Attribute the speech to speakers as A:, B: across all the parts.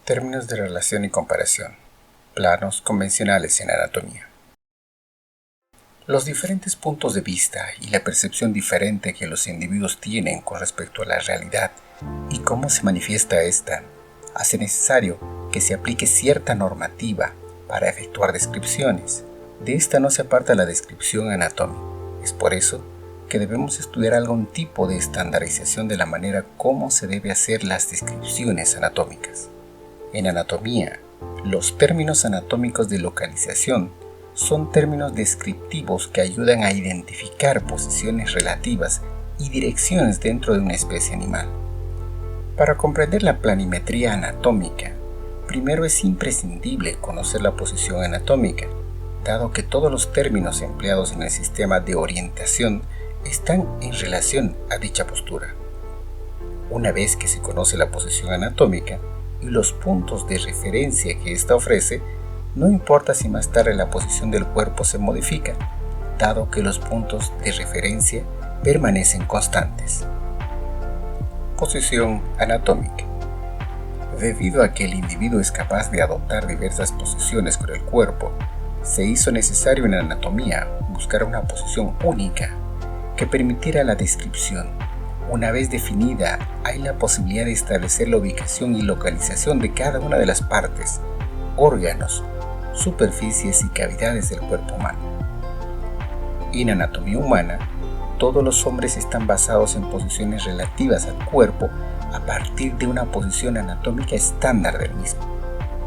A: Términos de relación y comparación. Planos convencionales en anatomía. Los diferentes puntos de vista y la percepción diferente que los individuos tienen con respecto a la realidad y cómo se manifiesta esta, hace necesario que se aplique cierta normativa para efectuar descripciones. De esta no se aparta la descripción anatómica. Es por eso que debemos estudiar algún tipo de estandarización de la manera como se debe hacer las descripciones anatómicas. En anatomía, los términos anatómicos de localización son términos descriptivos que ayudan a identificar posiciones relativas y direcciones dentro de una especie animal. Para comprender la planimetría anatómica, primero es imprescindible conocer la posición anatómica, dado que todos los términos empleados en el sistema de orientación están en relación a dicha postura. Una vez que se conoce la posición anatómica y los puntos de referencia que ésta ofrece, no importa si más tarde la posición del cuerpo se modifica, dado que los puntos de referencia permanecen constantes. Posición anatómica. Debido a que el individuo es capaz de adoptar diversas posiciones con el cuerpo, se hizo necesario en la anatomía buscar una posición única que permitiera la descripción. Una vez definida, hay la posibilidad de establecer la ubicación y localización de cada una de las partes, órganos, superficies y cavidades del cuerpo humano. En anatomía humana, todos los hombres están basados en posiciones relativas al cuerpo a partir de una posición anatómica estándar del mismo.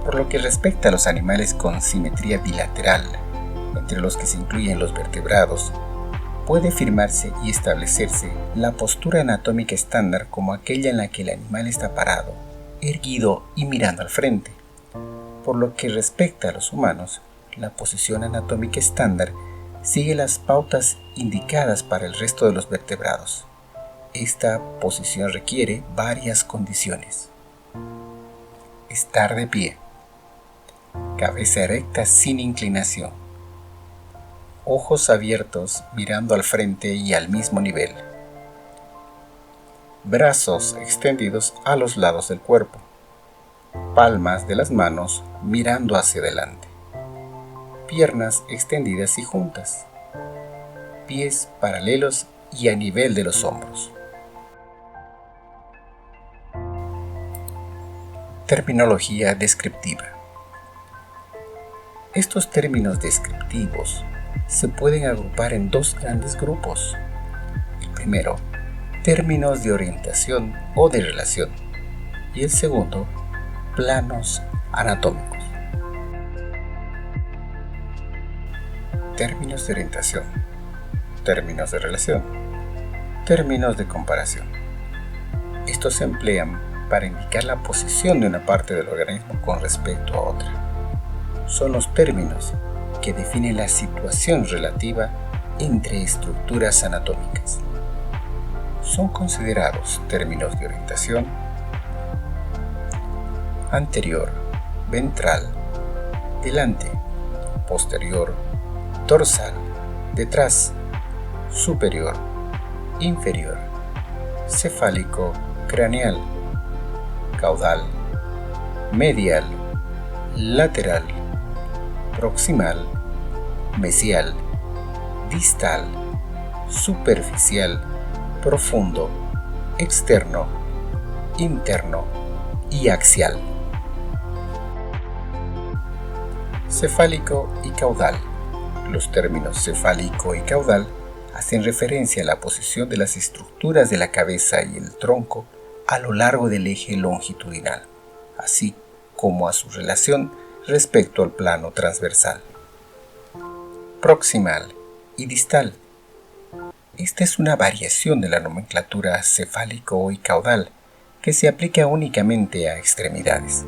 A: Por lo que respecta a los animales con simetría bilateral, entre los que se incluyen los vertebrados, puede afirmarse y establecerse la postura anatómica estándar como aquella en la que el animal está parado, erguido y mirando al frente. Por lo que respecta a los humanos, la posición anatómica estándar sigue las pautas indicadas para el resto de los vertebrados. Esta posición requiere varias condiciones. Estar de pie. Cabeza erecta sin inclinación. Ojos abiertos mirando al frente y al mismo nivel. Brazos extendidos a los lados del cuerpo. Palmas de las manos mirando hacia adelante. Piernas extendidas y juntas. Pies paralelos y a nivel de los hombros. Terminología descriptiva. Estos términos descriptivos se pueden agrupar en dos grandes grupos. El primero, términos de orientación o de relación, y el segundo, planos anatómicos. Términos de orientación, términos de relación, términos de comparación. Estos se emplean para indicar la posición de una parte del organismo con respecto a otra. Son los términos que definen la situación relativa entre estructuras anatómicas. Son considerados términos de orientación: anterior, ventral, delante, posterior, dorsal, detrás, superior, inferior, cefálico, craneal, caudal, medial, lateral, proximal, mesial, distal, superficial, profundo, externo, interno y axial. Cefálico y caudal. Los términos cefálico y caudal hacen referencia a la posición de las estructuras de la cabeza y el tronco a lo largo del eje longitudinal, así como a su relación respecto al plano transversal. Proximal y distal. Esta es una variación de la nomenclatura cefálico y caudal que se aplica únicamente a extremidades.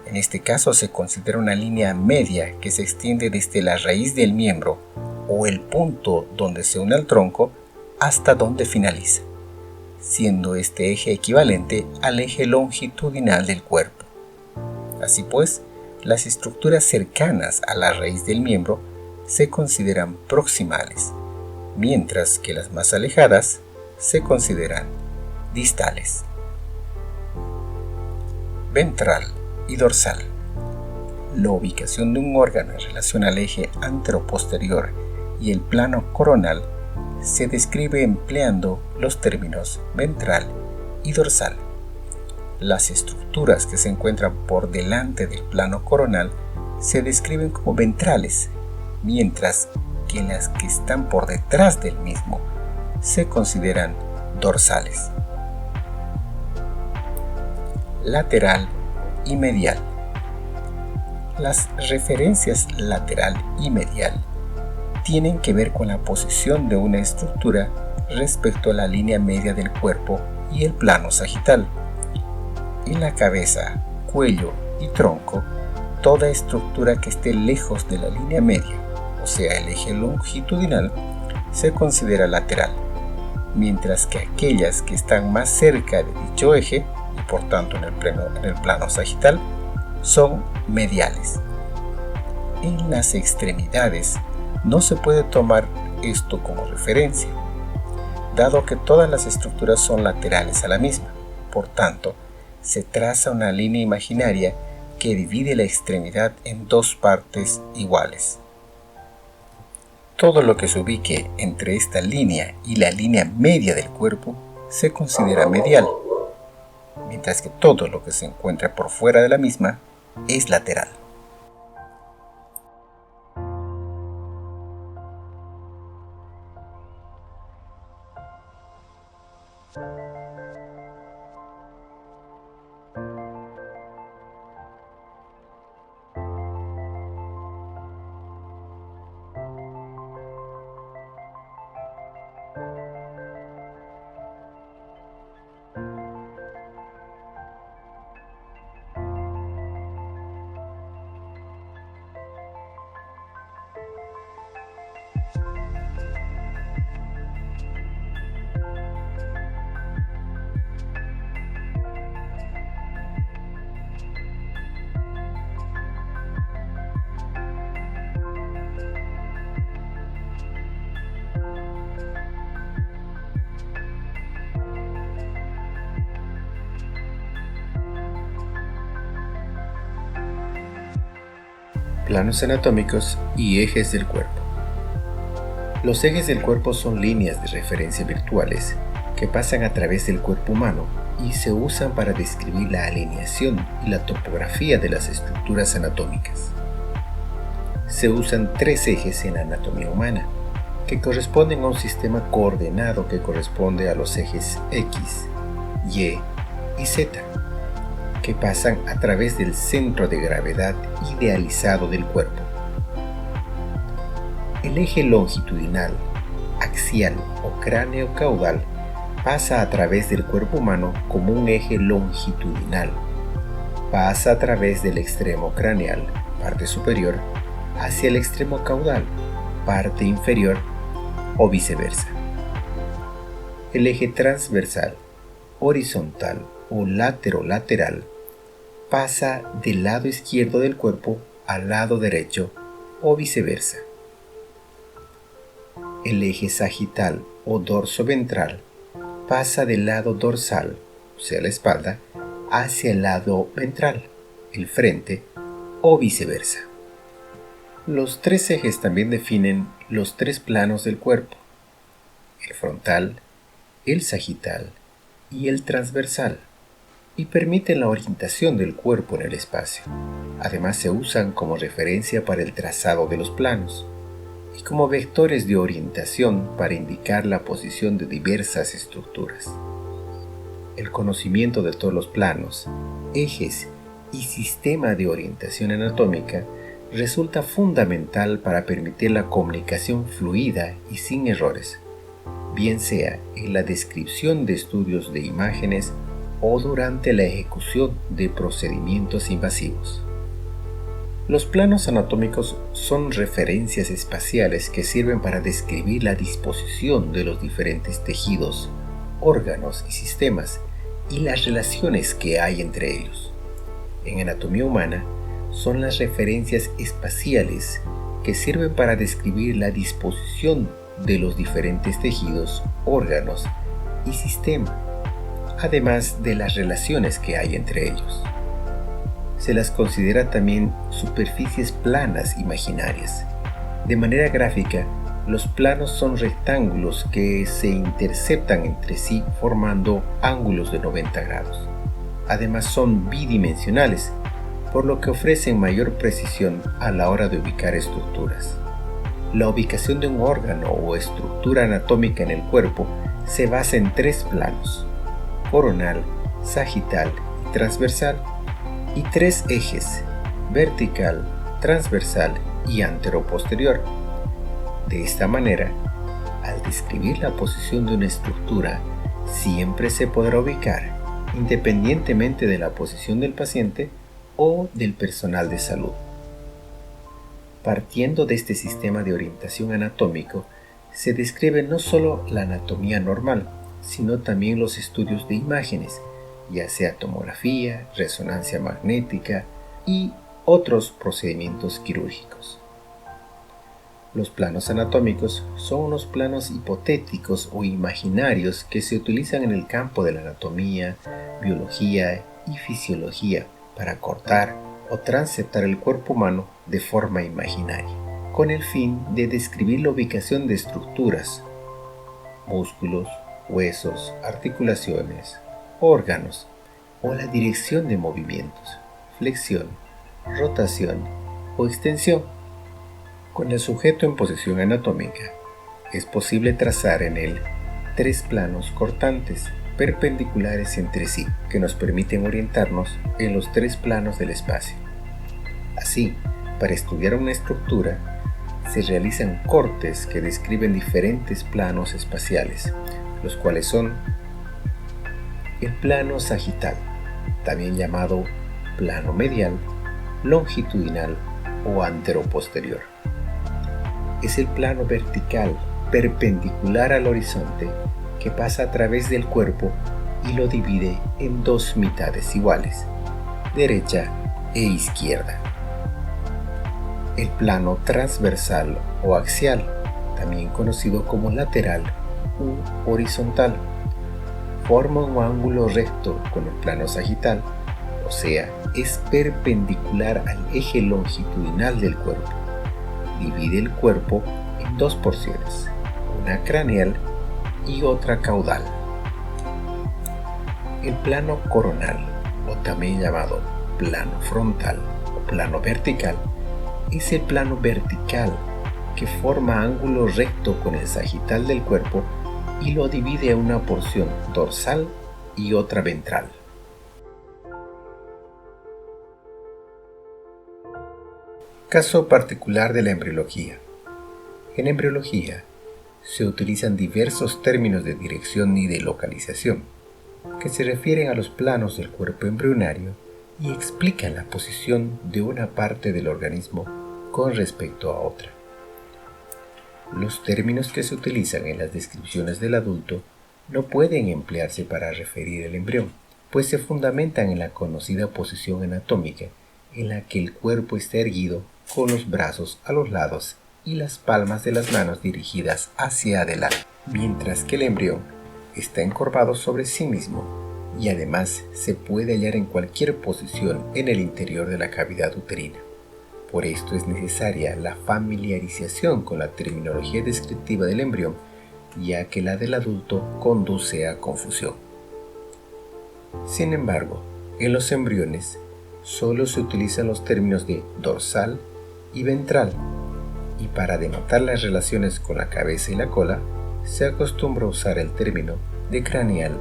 A: En este caso se considera una línea media que se extiende desde la raíz del miembro o el punto donde se une al tronco hasta donde finaliza, siendo este eje equivalente al eje longitudinal del cuerpo. Así pues, las estructuras cercanas a la raíz del miembro se consideran proximales, mientras que las más alejadas se consideran distales. Ventral y dorsal. La ubicación de un órgano en relación al eje anteroposterior y el plano coronal se describe empleando los términos ventral y dorsal. Las estructuras que se encuentran por delante del plano coronal se describen como ventrales, mientras que las que están por detrás del mismo se consideran dorsales. Lateral y medial. Las referencias lateral y medial tienen que ver con la posición de una estructura respecto a la línea media del cuerpo y el plano sagital. En la cabeza, cuello y tronco, toda estructura que esté lejos de la línea media, o sea el eje longitudinal, se considera lateral, mientras que aquellas que están más cerca de dicho eje, y por tanto en el plano sagital, son mediales. En las extremidades no se puede tomar esto como referencia, dado que todas las estructuras son laterales a la misma. Por tanto, se traza una línea imaginaria que divide la extremidad en dos partes iguales. Todo lo que se ubique entre esta línea y la línea media del cuerpo se considera medial, mientras que todo lo que se encuentra por fuera de la misma es lateral. Planos anatómicos y ejes del cuerpo. Los ejes del cuerpo son líneas de referencia virtuales que pasan a través del cuerpo humano y se usan para describir la alineación y la topografía de las estructuras anatómicas. Se usan tres ejes en la anatomía humana, que corresponden a un sistema coordenado que corresponde a los ejes X, Y y Z, que pasan a través del centro de gravedad idealizado del cuerpo. El eje longitudinal, axial o cráneo-caudal pasa a través del cuerpo humano como un eje longitudinal. Pasa a través del extremo craneal, parte superior, hacia el extremo caudal, parte inferior, o viceversa. El eje transversal, horizontal o lateral pasa del lado izquierdo del cuerpo al lado derecho o viceversa. El eje sagital o dorsoventral pasa del lado dorsal, o sea la espalda, hacia el lado ventral, el frente, o viceversa. Los tres ejes también definen los tres planos del cuerpo: el frontal, el sagital y el transversal, y permiten la orientación del cuerpo en el espacio. Además se usan como referencia para el trazado de los planos y como vectores de orientación para indicar la posición de diversas estructuras. El conocimiento de todos los planos, ejes y sistema de orientación anatómica resulta fundamental para permitir la comunicación fluida y sin errores, bien sea en la descripción de estudios de imágenes o durante la ejecución de procedimientos invasivos. Los planos anatómicos son referencias espaciales que sirven para describir la disposición de los diferentes tejidos, órganos y sistemas y las relaciones que hay entre ellos. En anatomía humana, son las referencias espaciales que sirven para describir la disposición de los diferentes tejidos, órganos y sistemas, además de las relaciones que hay entre ellos. se las considera también superficies planas imaginarias. De manera gráfica, los planos son rectángulos que se interceptan entre sí formando ángulos de 90 grados. Además son bidimensionales, por lo que ofrecen mayor precisión a la hora de ubicar estructuras. La ubicación de un órgano o estructura anatómica en el cuerpo se basa en 3 planos: coronal, sagital y transversal, y 3 ejes: vertical, transversal y anteroposterior. De esta manera, al describir la posición de una estructura, siempre se podrá ubicar, independientemente de la posición del paciente o del personal de salud. Partiendo de este sistema de orientación anatómico, se describe no solo la anatomía normal, sino también los estudios de imágenes, ya sea tomografía, resonancia magnética y otros procedimientos quirúrgicos. Los planos anatómicos son unos planos hipotéticos o imaginarios que se utilizan en el campo de la anatomía, biología y fisiología para cortar o transectar el cuerpo humano de forma imaginaria, con el fin de describir la ubicación de estructuras, músculos, huesos, articulaciones, órganos o la dirección de movimientos, flexión, rotación o extensión. Con el sujeto en posición anatómica, es posible trazar en él 3 planos cortantes perpendiculares entre sí, que nos permiten orientarnos en los 3 planos del espacio. Así, para estudiar una estructura, se realizan cortes que describen diferentes planos espaciales, los cuales son el plano sagital, también llamado plano medial, longitudinal o anteroposterior. Es el plano vertical perpendicular al horizonte que pasa a través del cuerpo y lo divide en 2 mitades iguales, derecha e izquierda. El plano transversal o axial, también conocido como lateral u horizontal, forma un ángulo recto con el plano sagital, o sea, es perpendicular al eje longitudinal del cuerpo. Divide el cuerpo en 2 porciones, una craneal y otra caudal. El plano coronal, o también llamado plano frontal o plano vertical, es el plano vertical que forma ángulo recto con el sagital del cuerpo y lo divide en una porción dorsal y otra ventral. Caso particular de la embriología. En embriología se utilizan diversos términos de dirección y de localización, que se refieren a los planos del cuerpo embrionario y explican la posición de una parte del organismo con respecto a otra. Los términos que se utilizan en las descripciones del adulto no pueden emplearse para referir el embrión, pues se fundamentan en la conocida posición anatómica en la que el cuerpo está erguido con los brazos a los lados y las palmas de las manos dirigidas hacia adelante, mientras que el embrión está encorvado sobre sí mismo y además se puede hallar en cualquier posición en el interior de la cavidad uterina. Por esto es necesaria la familiarización con la terminología descriptiva del embrión, ya que la del adulto conduce a confusión. Sin embargo, en los embriones solo se utilizan los términos de dorsal y ventral, y para denotar las relaciones con la cabeza y la cola, se acostumbra a usar el término de craneal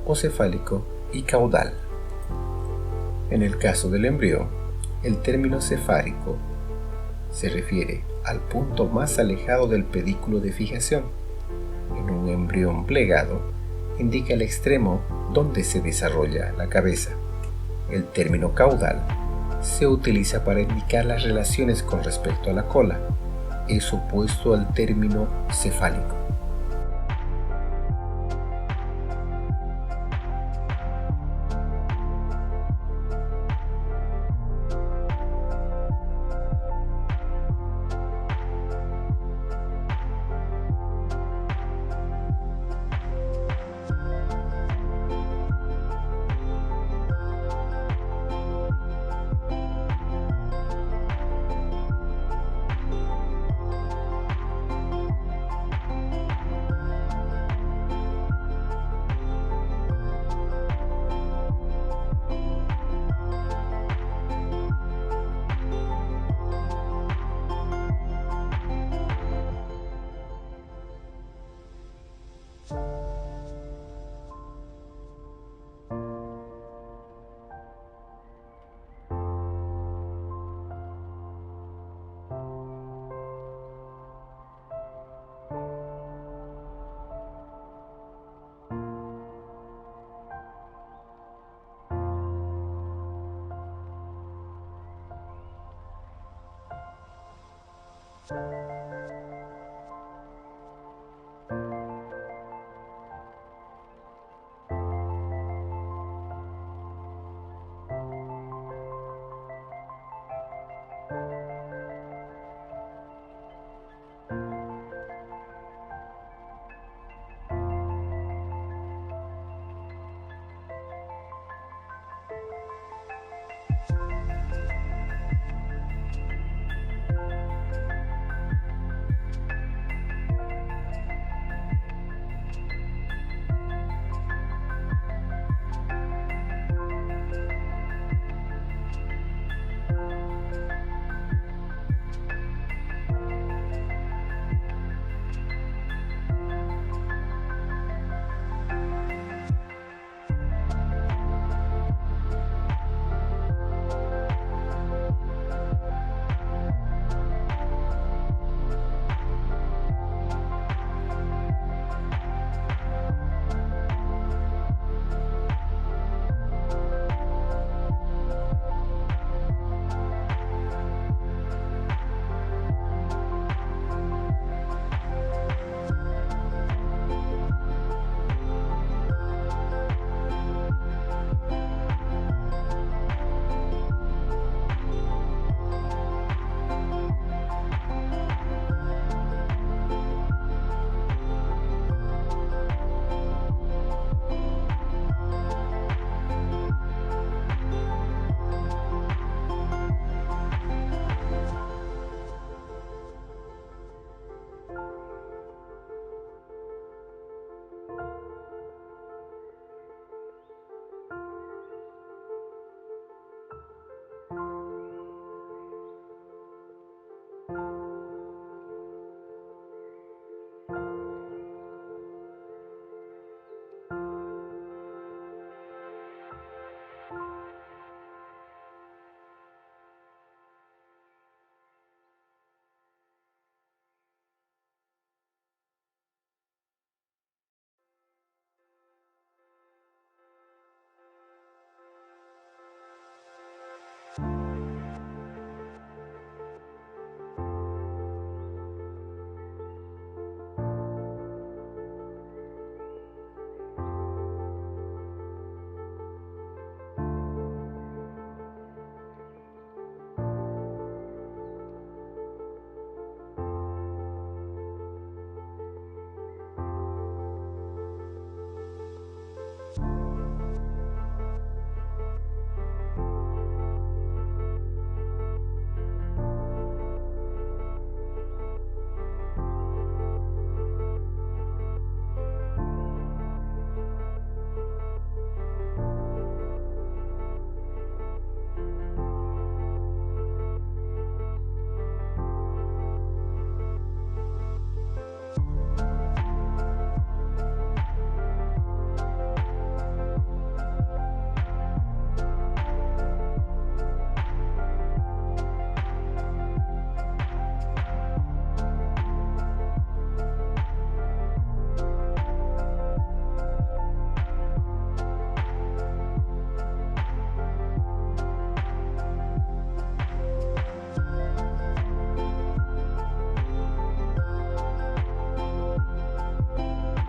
A: o cefálico y caudal. En el caso del embrión, el término cefálico se refiere al punto más alejado del pedículo de fijación. En un embrión plegado, indica el extremo donde se desarrolla la cabeza. El término caudal se utiliza para indicar las relaciones con respecto a la cola. Es opuesto al término cefálico.